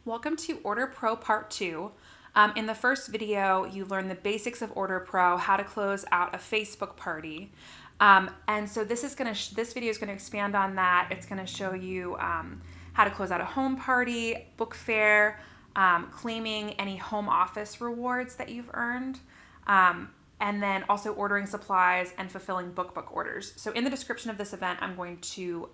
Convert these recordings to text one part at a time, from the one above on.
Welcome to OrderPro Part 2. In the first video, you learned the basics of OrderPro, how to close out a Facebook party. And so this video is going to expand on that. It's going to show you how to close out a home party, book fair, claiming any home office rewards that you've earned, and then also ordering supplies and fulfilling book orders. So in the description of this event, I'm going to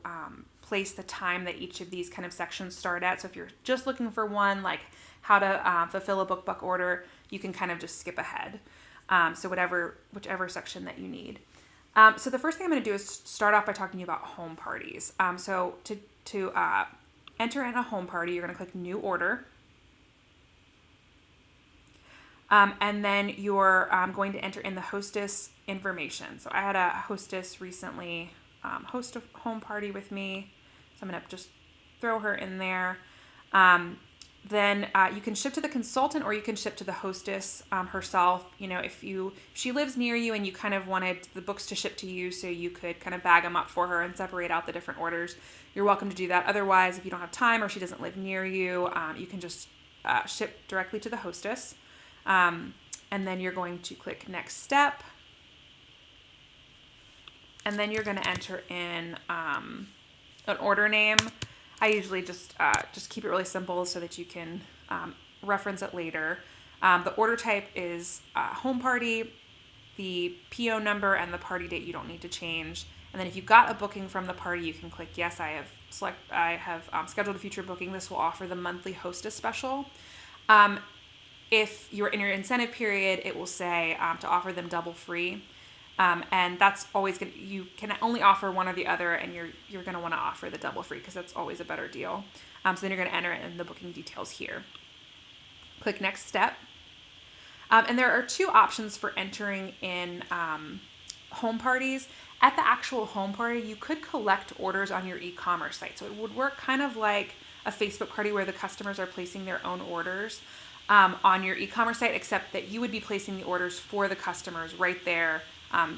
place the time that each of these kind of sections start at. So if you're just looking for one, like how to fulfill a book order, you can kind of just skip ahead. So whichever section that you need. So the first thing I'm going to do is start off by talking to you about home parties. So to enter in a home party, you're going to click New Order. And then you're going to enter in the hostess information. So I had a hostess recently host a home party with me. So I'm going to just throw her in there. Then you can ship to the consultant or you can ship to the hostess herself. You know, if she lives near you and you kind of wanted the books to ship to you so you could kind of bag them up for her and separate out the different orders, you're welcome to do that. Otherwise, if you don't have time or she doesn't live near you, you can just ship directly to the hostess. And then you're going to click Next Step. And then you're going to enter in an order name. I usually just keep it really simple so that you can reference it later. The order type is home party. The PO number and the party date you don't need to change. And then if you got a booking from the party, you can click Yes, I have scheduled a future booking. This will offer the monthly hostess special. If you're in your incentive period, it will say to offer them double free. And that's always you can only offer one or the other, and you're going to want to offer the double free because that's always a better deal. So then you're going to enter in the booking details here. Click Next Step. And there are two options for entering in home parties. At the actual home party, you could collect orders on your e-commerce site. So it would work kind of like a Facebook party where the customers are placing their own orders on your e-commerce site, except that you would be placing the orders for the customers right there,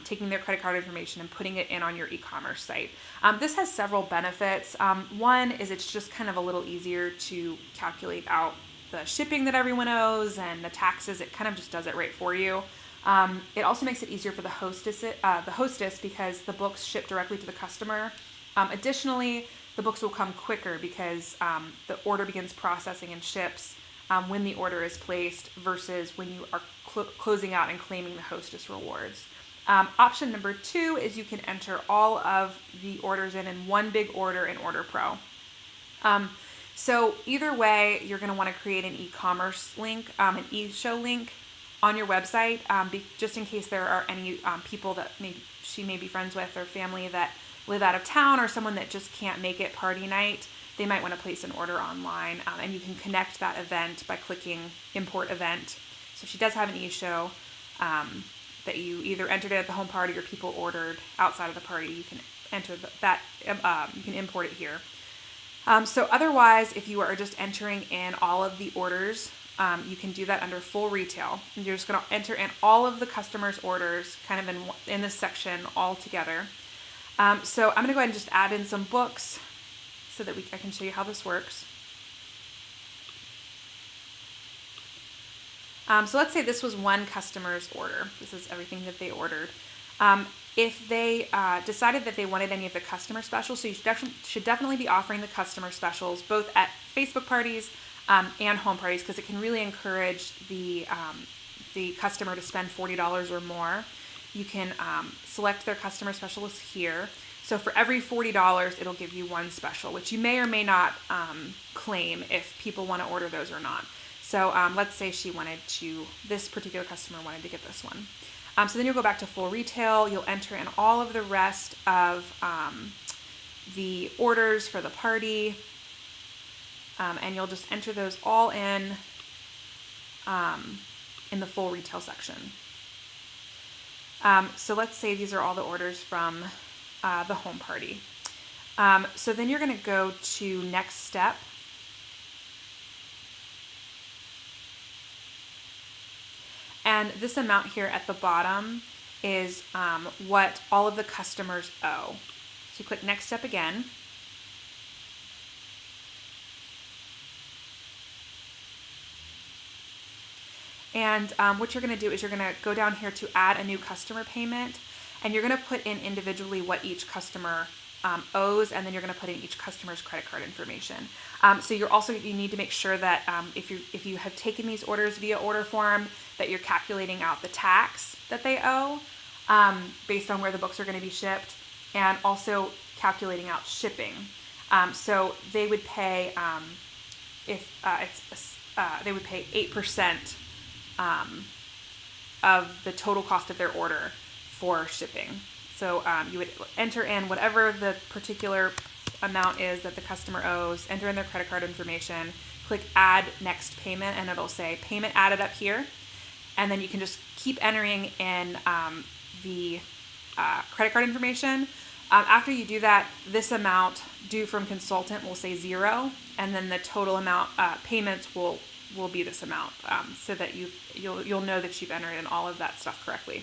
taking their credit card information and putting it in on your e-commerce site. This has several benefits. One is it's just kind of a little easier to calculate out the shipping that everyone owes and the taxes. It kind of just does it right for you. It also makes it easier for the hostess because the books ship directly to the customer. Additionally, the books will come quicker because the order begins processing and ships when the order is placed versus when you are closing out and claiming the hostess rewards. Option number 2 is you can enter all of the orders in one big order in OrderPro. So either way, you're going to want to create an e-commerce link, an e-show link on your website, just in case there are any people that she may be friends with or family that live out of town or someone that just can't make it party night. They might want to place an order online, and you can connect that event by clicking Import Event. So if she does have an e-show that you either entered it at the home party or people ordered outside of the party, you can enter you can import it here. So otherwise, if you are just entering in all of the orders, you can do that under full retail. And you're just going to enter in all of the customers' orders kind of in this section all together. So I'm going to go ahead and just add in some books so that I can show you how this works. So let's say this was one customer's order. This is everything that they ordered. If they decided that they wanted any of the customer specials, so you should definitely be offering the customer specials both at Facebook parties and home parties, because it can really encourage the customer to spend $40 or more. You can select their customer specials here. So for every $40, it'll give you one special, which you may or may not claim if people want to order those or not. So let's say this particular customer wanted to get this one. So then you'll go back to full retail. You'll enter in all of the rest of the orders for the party. And you'll just enter those all in the full retail section. So let's say these are all the orders from the home party. So then you're going to go to Next Step. And this amount here at the bottom is what all of the customers owe. So you click Next Step again. And what you're going to do is you're going to go down here to add a new customer payment, and you're going to put in individually what each customer owes, and then you're going to put in each customer's credit card information. So you need to make sure that if you have taken these orders via order form, that you're calculating out the tax that they owe based on where the books are going to be shipped, and also calculating out shipping. So they would pay they would pay 8% of the total cost of their order for shipping. So you would enter in whatever the particular amount is that the customer owes, enter in their credit card information, click add next payment, and it'll say payment added up here. And then you can just keep entering in the credit card information. After you do that, this amount due from consultant will say 0, and then the total amount payments will be this amount, so that you'll know that you've entered in all of that stuff correctly.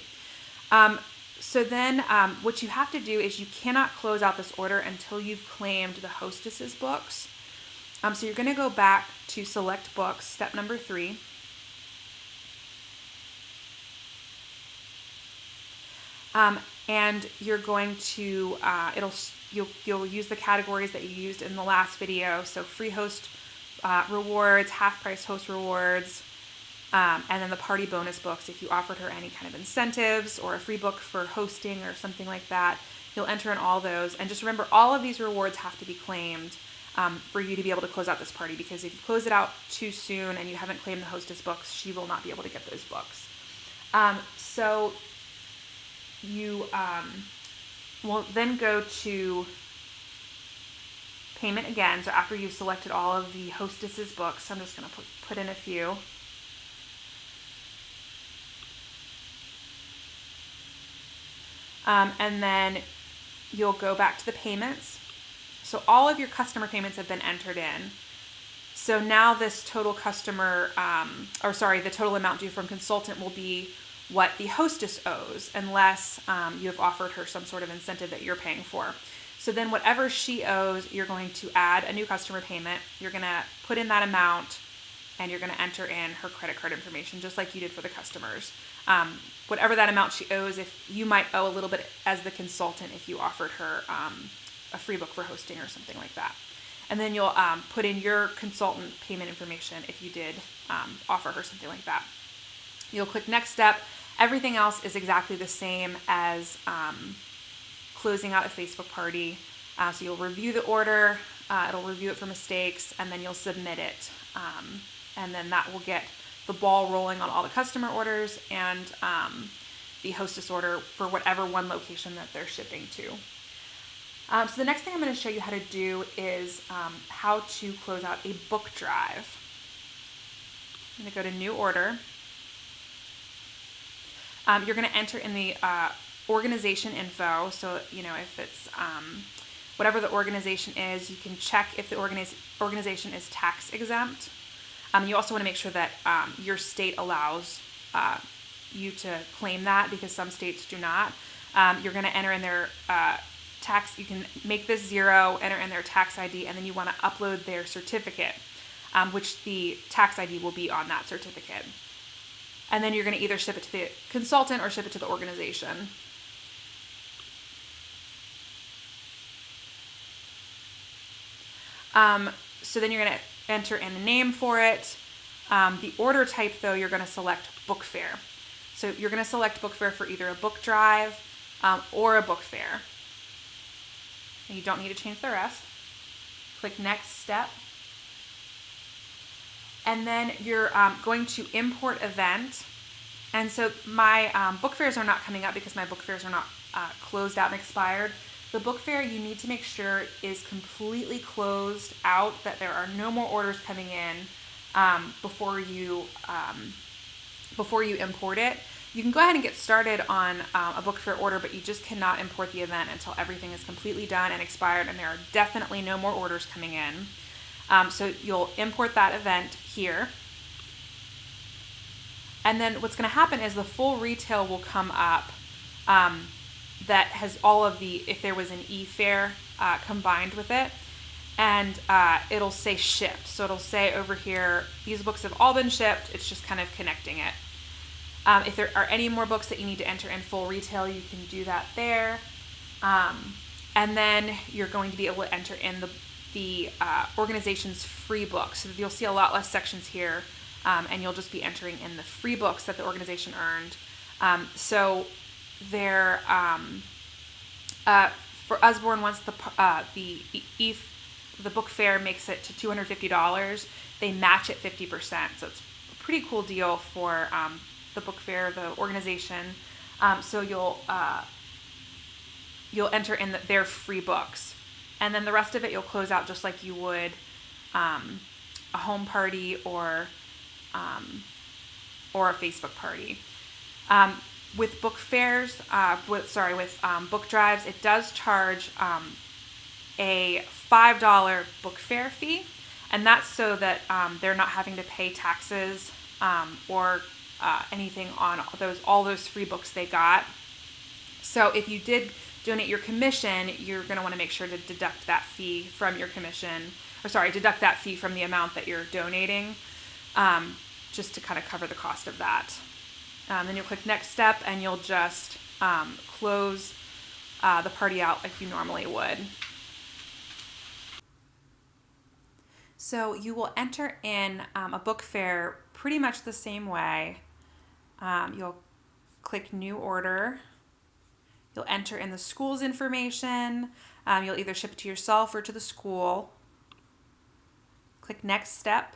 So then what you have to do is you cannot close out this order until you've claimed the hostess's books. So you're going to go back to select books, step number 3. And you're going to, you'll use the categories that you used in the last video. So free host rewards, half price host rewards, and then the party bonus books. If you offered her any kind of incentives or a free book for hosting or something like that, you'll enter in all those. And just remember, all of these rewards have to be claimed for you to be able to close out this party, because if you close it out too soon and you haven't claimed the hostess books, she will not be able to get those books. So you will then go to payment again. So after you've selected all of the hostess's books, I'm just going to put in a few. And then you'll go back to the payments. So all of your customer payments have been entered in. So now this total the total amount due from consultant will be what the hostess owes, unless you have offered her some sort of incentive that you're paying for. So then whatever she owes, you're going to add a new customer payment. You're going to put in that amount, and you're going to enter in her credit card information, just like you did for the customers. Whatever that amount she owes, if you might owe a little bit as the consultant if you offered her a free book for hosting or something like that. And then you'll put in your consultant payment information if you did offer her something like that. You'll click next step. Everything else is exactly the same as closing out a Facebook party. So you'll review the order, it'll review it for mistakes, and then you'll submit it. And then that will get the ball rolling on all the customer orders and the hostess order for whatever one location that they're shipping to. So the next thing I'm going to show you how to do is how to close out a book drive. I'm going to go to new order. You're going to enter in the organization info. So, if it's whatever the organization is, you can check if the organization is tax exempt. You also want to make sure that your state allows you to claim that, because some states do not. You're going to enter in their tax. You can make this 0, enter in their tax ID, and then you want to upload their certificate, which the tax ID will be on that certificate. And then you're going to either ship it to the consultant or ship it to the organization. So then you're going to enter in a name for it. The order type, though, you're going to select book fair. So you're going to select book fair for either a book drive or a book fair. And you don't need to change the rest. Click next step. And then you're going to import event. And so my book fairs are not coming up because my book fairs are not closed out and expired. The book fair, you need to make sure is completely closed out, that there are no more orders coming in before you import it. You can go ahead and get started on a book fair order, but you just cannot import the event until everything is completely done and expired, and there are definitely no more orders coming in. So you'll import that event here. And then what's going to happen is the full retail will come up that has all of the, if there was an e-fair combined with it. and it'll say shipped. So it'll say over here, these books have all been shipped. It's just kind of connecting it. If there are any more books that you need to enter in full retail, you can do that there. And then you're going to be able to enter in the organization's free books. So you'll see a lot less sections here, and you'll just be entering in the free books that the organization earned. So there, for Usborne, once the book fair makes it to $250, they match it 50%. So it's a pretty cool deal for the book fair, the organization. So you'll enter in their free books, and then the rest of it you'll close out just like you would a home party or a Facebook party. With book fairs, with book drives, it does charge a $5 book fair fee, and that's so that they're not having to pay taxes or anything on all those free books they got. So if you did donate your commission, you're going to want to make sure to deduct that fee from your commission, deduct that fee from the amount that you're donating, just to kind of cover the cost of that. Then you'll click next step, and you'll just close the party out like you normally would. So you will enter in a book fair pretty much the same way. You'll click new order. You'll enter in the school's information. You'll either ship it to yourself or to the school. Click next step.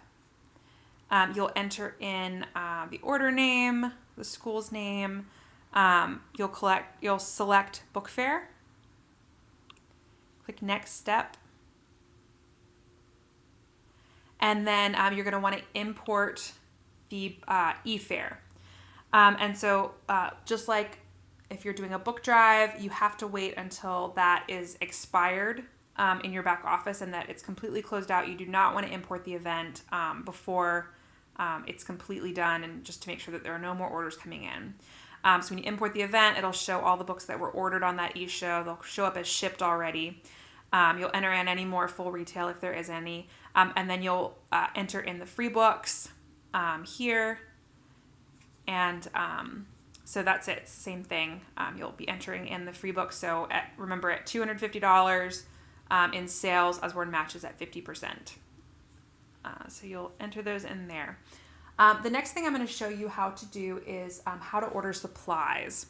You'll enter in the order name, the school's name. You'll select book fair. Click next step. And then you're going to want to import the e-fair. And so just like if you're doing a book drive, you have to wait until that is expired in your back office and that it's completely closed out. You do not want to import the event before it's completely done, and just to make sure that there are no more orders coming in. So when you import the event, it'll show all the books that were ordered on that e-show. They'll show up as shipped already. You'll enter in any more full retail if there is any. And then you'll enter in the free books here. And so that's it. It's the same thing. You'll be entering in the free books. So remember, at $250 in sales, Usborne matches at 50%. So you'll enter those in there. The next thing I'm going to show you how to do is how to order supplies.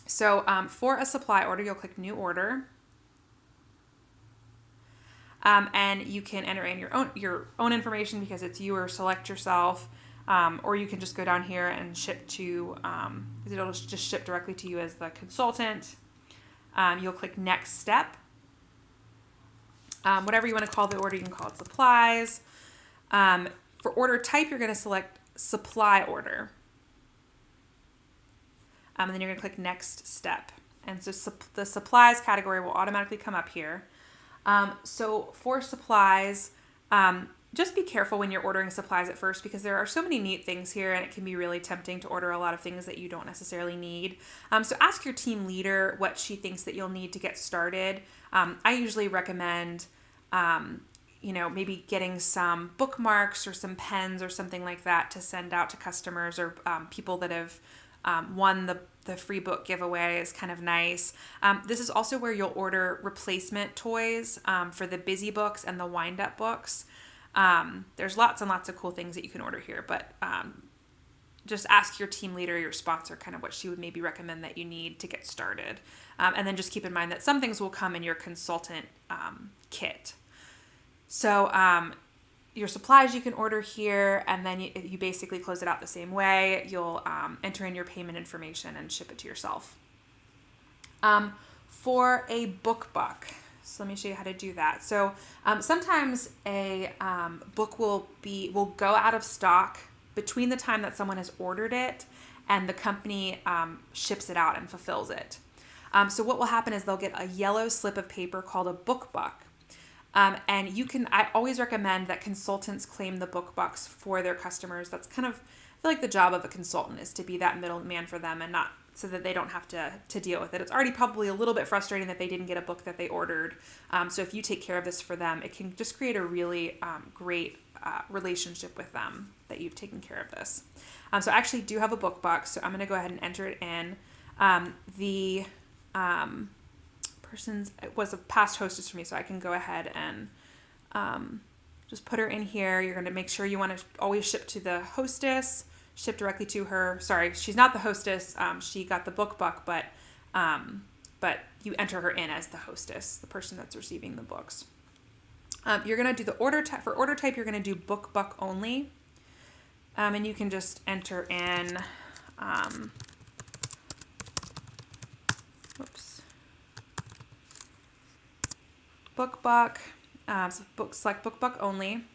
So for a supply order, you'll click new order. And you can enter in your own information because it's you, or select yourself, or you can just go down here and ship to, it'll just ship directly to you as the consultant. You'll click next step. Whatever you want to call the order, you can call it supplies. For order type, you're going to select supply order. And then you're going to click next step. And so the supplies category will automatically come up here. So for supplies, just be careful when you're ordering supplies at first, because there are so many neat things here and it can be really tempting to order a lot of things that you don't necessarily need. So ask your team leader what she thinks that you'll need to get started. I usually recommend, maybe getting some bookmarks or some pens or something like that to send out to customers or people that have won the free book giveaway is kind of nice. This is also where you'll order replacement toys for the busy books and the wind-up books. There's lots and lots of cool things that you can order here, but just ask your team leader, your sponsor, kind of what she would maybe recommend that you need to get started. And then just keep in mind that some things will come in your consultant kit. So your supplies you can order here, and then you basically close it out the same way. You'll enter in your payment information and ship it to yourself. For a book buck, so let me show you how to do that. So sometimes a book will go out of stock between the time that someone has ordered it and the company ships it out and fulfills it. So what will happen is they'll get a yellow slip of paper called a book buck. And I always recommend that consultants claim the book bucks for their customers. That's kind of, I feel like the job of a consultant is to be that middleman for them and not so that they don't have to deal with it. It's already probably a little bit frustrating that they didn't get a book that they ordered. So if you take care of this for them, it can just create a really great relationship with them that you've taken care of this. So I actually do have a book box, so I'm going to go ahead and enter it in. The person's was a past hostess for me, so I can go ahead and just put her in here. You're going to make sure you want to always ship to the hostess, ship directly to her. Sorry, she's not the hostess. She got the book buck, but you enter her in as the hostess, the person that's receiving the books. You're going to do the order type. For order type, you're going to do book buck only. And you can just enter in, book buck, so select book buck only.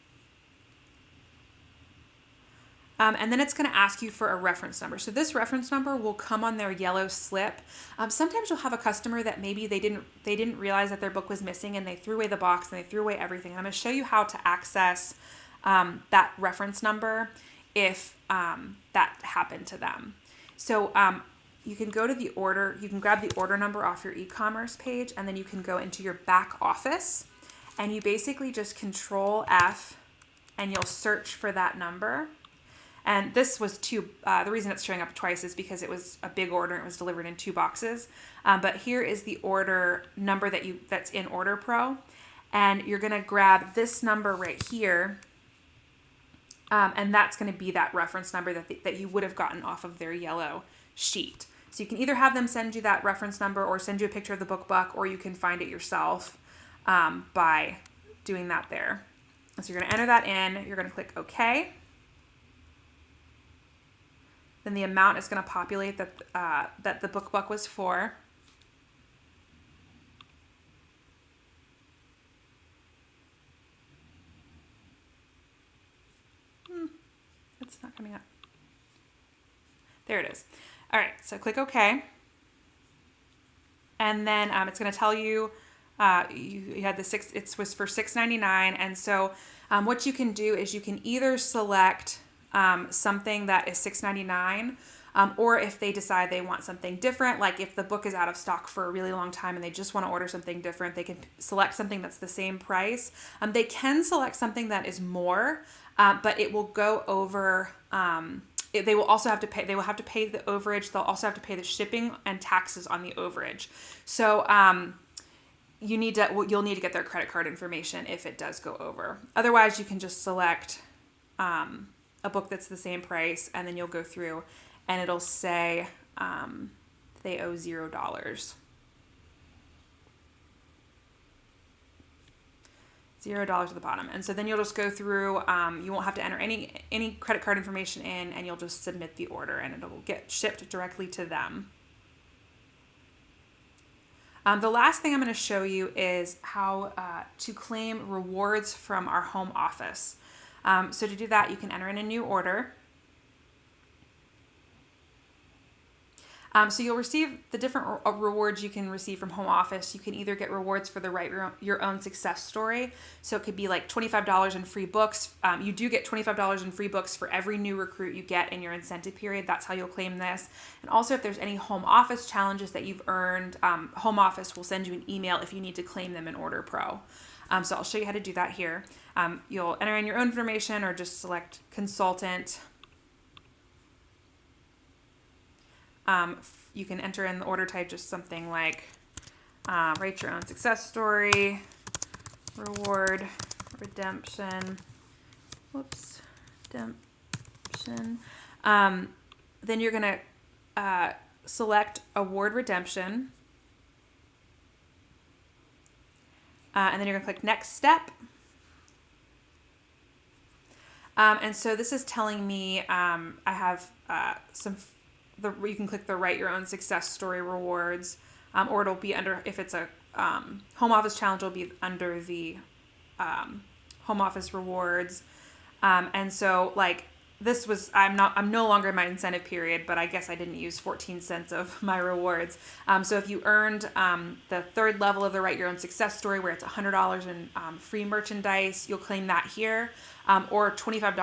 And then it's going to ask you for a reference number. So this reference number will come on their yellow slip. Sometimes you'll have a customer that maybe they didn't realize that their book was missing and they threw away the box and they threw away everything. And I'm going to show you how to access that reference number if that happened to them. So you can go to the order, you can grab the order number off your e-commerce page, and then you can go into your back office and you basically just Control F and you'll search for that number. And this was the reason it's showing up twice is because it was a big order and it was delivered in 2 boxes. But here is the order number that's in OrderPro. And you're going to grab this number right here. And that's going to be that reference number that you would have gotten off of their yellow sheet. So you can either have them send you that reference number or send you a picture of the book buck, or you can find it yourself by doing that there. So you're going to enter that in. You're going to click OK. Then the amount is going to populate that the book buck was for. It's not coming up. There it is. All right, so click OK. And then it's going to tell you you had it was for $6.99. And so what you can do is you can either select something that is $6.99, or if they decide they want something different, like if the book is out of stock for a really long time and they just want to order something different, they can select something that's the same price. They can select something that is more, but it will go over. They will also have to pay. They will have to pay the overage. They'll also have to pay the shipping and taxes on the overage. So you'll need to get their credit card information if it does go over. Otherwise, you can just select a book that's the same price, and then you'll go through and it'll say they owe $0. $0 at the bottom. And so then you'll just go through, you won't have to enter any credit card information in, and you'll just submit the order and it'll get shipped directly to them. The last thing I'm going to show you is how to claim rewards from our home office. So to do that, you can enter in a new order. So you'll receive the different rewards you can receive from home office. You can either get rewards for the Write Your Own Success Story. So it could be like $25 in free books. You do get $25 in free books for every new recruit you get in your incentive period. That's how you'll claim this. And also, if there's any home office challenges that you've earned, home office will send you an email if you need to claim them in OrderPro. So I'll show you how to do that here. You'll enter in your own information or just select consultant. You can enter in the order type just something like Write Your Own Success Story, Reward, Redemption, Redemption. Then you're going to select Award Redemption. And then you're going to click Next Step. And so this is telling me I have you can click the Write Your Own Success Story rewards, or it'll be under, if it's a home office challenge, it'll be under the home office rewards. And so like this was, I'm no longer in my incentive period, but I guess I didn't use 14 cents of my rewards. So if you earned the 3rd level of the Write Your Own Success Story, where it's $100 in free merchandise, you'll claim that here. or $25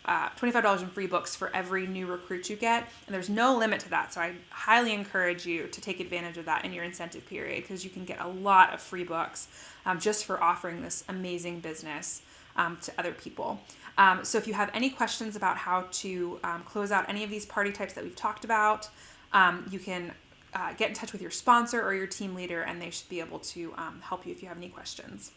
$25 in free books for every new recruit you get. And there's no limit to that. So I highly encourage you to take advantage of that in your incentive period, because you can get a lot of free books just for offering this amazing business to other people. So if you have any questions about how to close out any of these party types that we've talked about, you can get in touch with your sponsor or your team leader, and they should be able to help you if you have any questions.